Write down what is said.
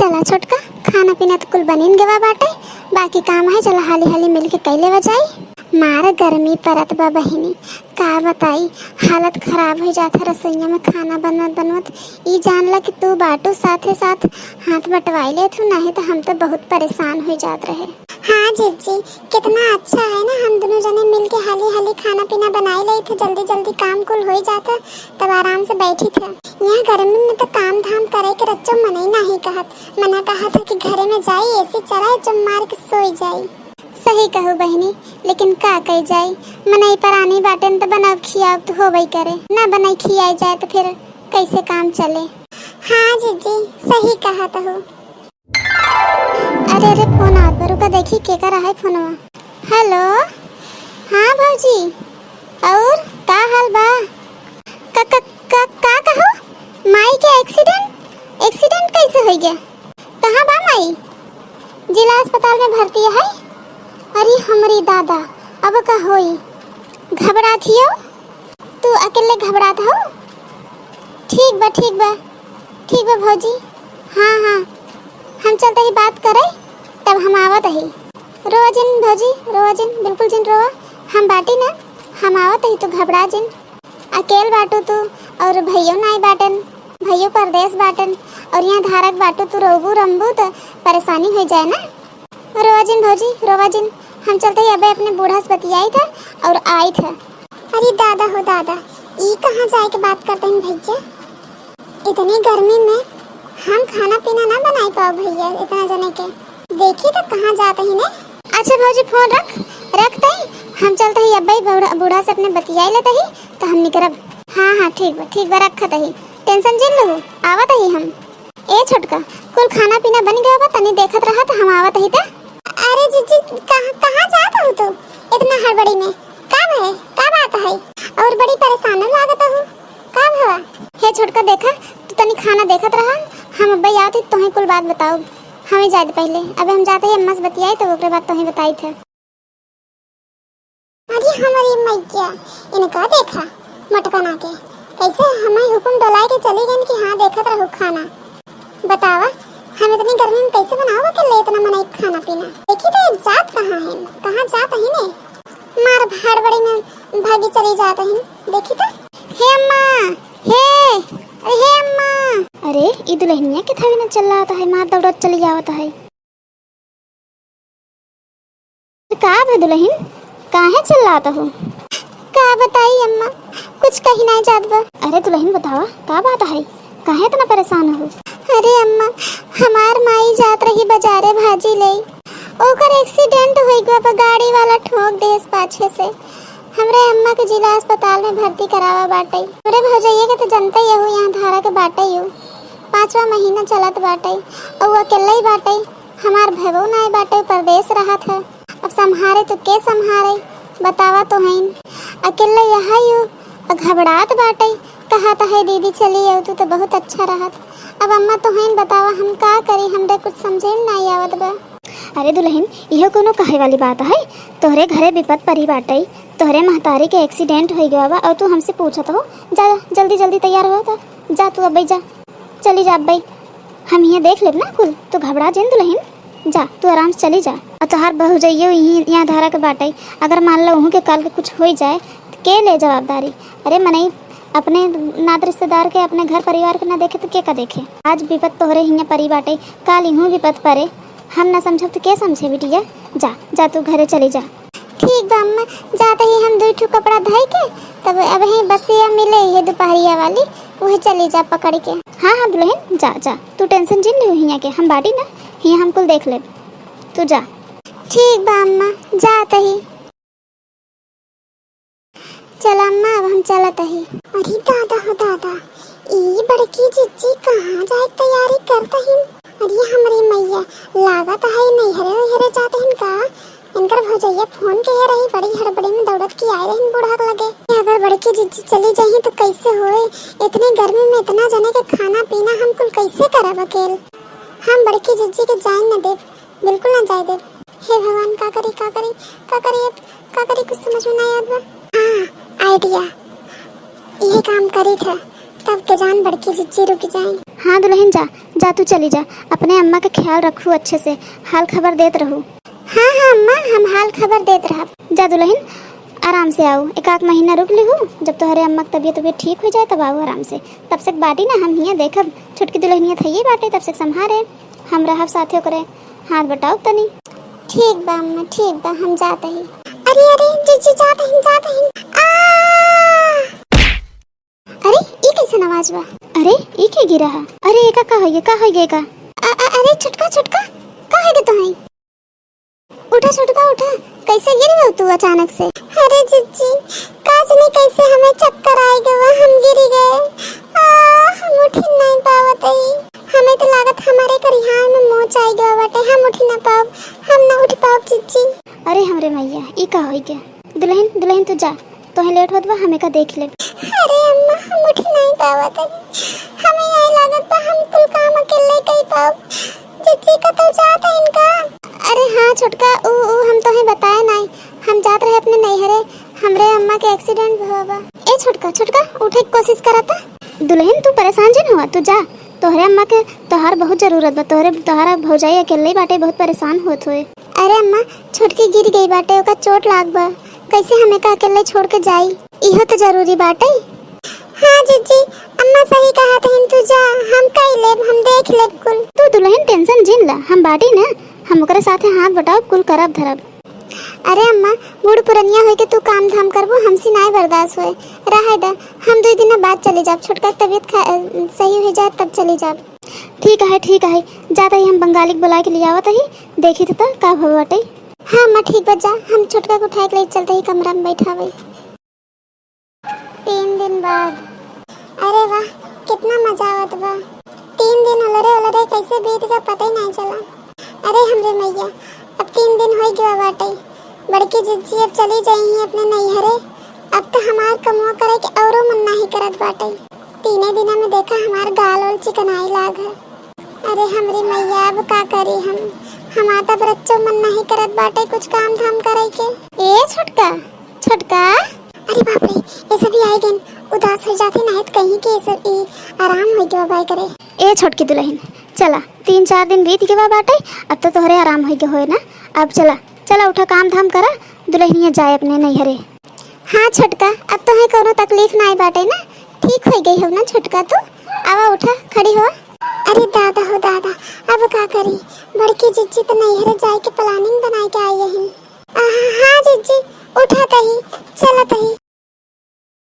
चला छोटका, खाना पीना तो कुल बनिन गवा बाटे, बाकी काम है चला हाली हाली मिल के कैले बजाई। मार गर्मी परत बा बहिनी, का बताई हालत खराब हो जाता रसोईया में खाना बनवत बनवत। ई जानला कि तू बाटू साथे साथ हाथ बटवाई ले थू, नहीं तो हम तो बहुत परेशान हो जात रहे। हाँ जीजी, कितना अच्छा है ना, हम दोनों जने मिल के हाली हाली खाना पीना बनाई ले थे, जल्दी जल्दी काम कुल हो जाता, तब आराम से बैठी थे। यहाँ गर्मी में तो काम धाम करे के रच्चो मने ही नहीं कहत, मना कहा था कि घरे में जाई ऐसी चराए चुम मार के सोई जाई। सही कहू बहनी, लेकिन का कही जाई, मनाई परानी बाटन तो बनाओ खियाओ तो होबई करे, ना बनाई खियाई जाए तो फिर कैसे काम चले। हाँ जीजी, सही कहा तो हो। अरे फोन आत बा, रुका देखी के कर रहा है फोनवा। हेलो, हाँ भौजी, और का हाल बा? का का का का कहो? माई के एक्सीडेंट कैसे हो गया? कहाँ बा माई? जिला अस्पताल में भर्ती है। अरे हमारी दादा, अब का होई? घबरात हियो? तू अकेले घबरात हो? ठीक बा ठीक बा ठीक बा भौजी। हाँ हाँ, हम चलते ही बात करे, तब हम आवत ही। रोवा जिन भौजी, रोवा जिन, बिल्कुल जिन रोवा, हम बाटी ना, हम आवत ही, तू घबरा जिन। अकेल बाटू तू, और भैया नाई बाटन, भैया परदेश बाटन, और यहाँ धारक बाटू तू रोबू रंबू तो परेशानी हो जाए ना। रोवा जिन भौजी, रोवा जिन, हम चलते ही अबे अपने बूढ़ा से बतियाई था और आई था। अरे दादा हो दादा, ई कहाँ जाए के बात करते हैं भैया? इतनी गर्मी में हम खाना पीना ना बनाई पाओ भैया, इतना जने के देखी तो कहाँ जाते ही ने। अच्छा भौजी फोन रखते ही, हम चलते ही अब्बे बूढ़ा से अपने बतियाई लेते ही, तो हम निकलब। हाँ हाँ ठीक बा रखते ही, टेंशन जिन लो, आवत ही हम। ए छोटका, कुल खाना पीना बन गया बा, तनी देखत रहा तो हम आवत ही था। अरे जीजी, कहाँ जात हो तू इतना हड़बड़ी में? का है, का बात है? और बड़ी परेशान लागत हो, का भवा? हे छोटका देखा, तू तनी खाना देखत रहा, हम अब्बे आवत ही तोहे कुल बात बताओ। हमें जाते पहले, अबे हम जाते ही अम्मा से बतियाई तो ओकरे बात तोहे बताई थे। अरे हमारी मैया, इनका देखा मटकना के कैसे हमें हुक्म डलाए के चली गई कि हाँ देखत रहो खाना। बतावा, हम इतनी गर्मी में कैसे बनाओगे के ले इतना मनाई खाना पीना? देखी तो जात कहाँ है, कहाँ जात है ने? मार भाड़ बड़ी में भागी चली जाते हैं, देखी तो। हे अम्मा, हे अम्मा, अरे ई दुल्हनिया के थावी न चल रहा है, मार दौड़त चली जावत है। का है दुल्हन, काहे चल रहा हो? का बताई अम्मा, कुछ कही नहीं जात बा। अरे दुल्हन बतावा, का बात है, काहे इतना परेशान हो? अरे अम्मा, हमार माई जात रही बाजारे भाजी ले, ओकर एक्सीडेंट हो गया बा, गाड़ी वाला ठोक देस पाछे से। हमरे अम्मा के जिला अस्पताल में भर्ती करावा बाटे। अरे भौजैया के तो जनता ही हो, यहाँ धारा के बाटे ही हो, 5वां महीना चलत बाटे, और अकेले ही बाटे, हमार भैबो नाई बाटे, परदेश रहा था। अब संभारे तो के संभारे, बतावा तो है, अकेले यहाँ ही हो, घबरात बाटे, कहा तो है दीदी चली आओ तू तो बहुत अच्छा रहत। अब अम्मा तो है, बतावा हम का करी, हमरे कुछ समझे नहीं आवत बा। अरे दुल्हन, यह कोनो कहे वाली बात है? तोहरे घरे विपत परी बाटे, तोहरे महतारी के एक्सीडेंट हो गया बा, और तू हमसे पूछत हो? जा जल्दी जल्दी तैयार हो था, जा तू अब जा, चली जा अब, हम यहाँ देख लेब ना कुल, तू घबरा जिन दुल्हन, जा तू आराम से चली जा। और तोहार बहू जाइयो यहाँ धारा के बाटे, अगर मान लो वहाँ के कल के कुछ हो जाए तो के ले जवाबदारी? अरे मनई अपने नात रिश्तेदार के, अपने घर परिवार के ना देखे तो के का देखे? आज विपत तोहरे हियाँ परी बाटे, काल यूँ विपत परे, हम ना समझब तो के समझे बिटिया? जा जा तू घरे चली जा। ठीक बा अम्मा, जाते ही हम 2 कपड़ा धोई के, तब अब ही बसिया मिले है दोपहरिया वाली, वही चली जा पकड़ के। हाँ हाँ दुल्हन, जा जा, तू टेंशन जिन लो हियाँ के, हम बाटी ना हियाँ हम कुल देख ले, तू जा। ठीक बा अम्मा, जाते ही। चल अम्मा, अब हम चलते ही। अरे दादा हो दादा, ई बड़की जीजी कहाँ जाए तैयारी करते हैं? अरे हमारी मैया, लागत है नहीं हरे जाते हैं का? इनकर भौजैया फोन के रही, बड़ी हड़बड़ी में दौड़त की आए रही बूढ़ा लगे। अगर बड़की जीजी चली जाए तो कैसे होए? इतने गर्मी में इतना जने के खाना पीना हम कुल कैसे करब अकेल? हम बड़की जीजी के जाए न दे, बिल्कुल न जाए दे। हे भगवान, का करी कुछ समझ में नहीं आता। हाँ आइडिया, यही काम करी था, तब के जान बड़की जिज्जी रुक जाए। हाँ दुल्हन जा जा, तू चली जा, अपने अम्मा का ख्याल रखू अच्छे से, हाल खबर देत रहू। हाँ हाँ अम्मा, हम हाल खबर देत रहा। जा दुल्हन आराम से आओ, एक आध महीना रुक ली हूँ, जब तुम्हारे अम्मा की तबीयत ठीक हो जाए तब आओ आराम से। तब से बाटी ना हम हियाँ देखब, छुटकी दुल्हनिया थई बाटे, तब से संभारे हम रहब साथे करे, हाथ बटाओ तनी। ठीक बा अम्मा, ठीक बा, हम जाते ही। अरे अरे जीजी जाते ही जाते ही। अरे ये कैसन आवाज बा? अरे ये के गिरा है? अरे एका का है, का है का? अरे छुटका छुटका का है तो है? उठा छुटका उठा, कैसे गिर गए तू अचानक से? अरे जीजी काज नहीं, कैसे हमें चक्कर आ गया, हम गिर गए। हम उठ नहीं पावत ही, हमें तो लागत हमारे करिहार में मोच आ गया बाटे, हम उठ ना पाओ, हम ना उठ पाओ जीजी। अरे हमरे मैया ई का होई के? दुल्हन दुल्हन तू जा, तोहे लेट होत बा, हमें का देख ले। अरे अम्मा हम उठ नहीं पावत है, हमें यही लागत बा हम कुल काम अकेले कई पाओ, जीजी का तो जात है इनका। अरे हाँ छोटका, ऊ हम तोहे बताए नहीं, हम जात रहे अपने नैहरे, हमरे अम्मा के एक्सीडेंट हुआ बा। ए छोटका छोटका उठे की कोशिश करता। दुल्हन तू परेशान जिन हुआ, तू जा, तोहरे अम्मा के तोहार बहुत जरूरत बा, तोहरा भौजाई अकेले बाटे बहुत परेशान होत होए। अरे अम्मा छोटकी गिर गई बाटे, ओका चोट लाग बा, कैसे हमें का अकेले छोड़ के जाई, इहो तो जरूरी बाटे। हाँ जीजी अम्मा सही कहा था, तू जा, हम कई लेब, हम देख लेब कुल। तू दुल्हन टेंशन जिन ला, हम बाटी ना, हम ओकरे साथे हाथ बटाओ कुल करब धरब। अरे अम्मा बूढ़ पुरनिया होई के तू काम धाम करबो, हमसे नहीं बर्दाश्त होए, रहे दा, हम 2 दिन बाद चले जाब, छोटका तबीयत सही हो जाए तब चले जाब। ठीक है जाता ही, हम बंगाली के बुला के ले आवत ही, देखी तो का भव बाटे। हाँ अम्मा ठीक बा, जा हम छोटका को उठा के ले चलते ही कमरा में बैठावे। 3 दिन बाद, अरे वाह कितना मजा आवत बा, 3 दिन उलरे कैसे बीत गया पता ही नहीं चला। अरे हमरे मैया अब 3 दिन हो गया बाटे, बड़की जिज्जी अब चली जाई हैं अपने नैहरे, अब तो हमार कमवा करे के औरो मन नहीं करत बाटे। 3 दिन में देखा हमार गाल और चिकनाई लाग है। अरे हमरे मैया अब का करी हम, हमार तो बच्चों मन नहीं करत बाटे कुछ काम धाम करे के। ए छोटका छोटका, अरे बाप रे ये सभी आए गए, उदास हो जाते नहीं तो कहीं के सब आराम हो गया भाई करे। ए छोटकी दुल्हन चला, 3-4 दिन बीत गए बाटे, अब तो तोहरे आराम हो गए होए ना, अब चला चला उठा काम धाम करा, दुल्हनिया जाए अपने नैहरे। हाँ छोटका अब तो है कोनो तकलीफ नहीं बाटे ना, ठीक हो गई हो ना छोटका, तू आवा उठा खड़ी हो। अरे दादा हो दादा अब का करी, बड़की जिज्जी तो नैहरे जाए के प्लानिंग बनाए के आई है। हाँ जिज्जी उठा तही चला तही,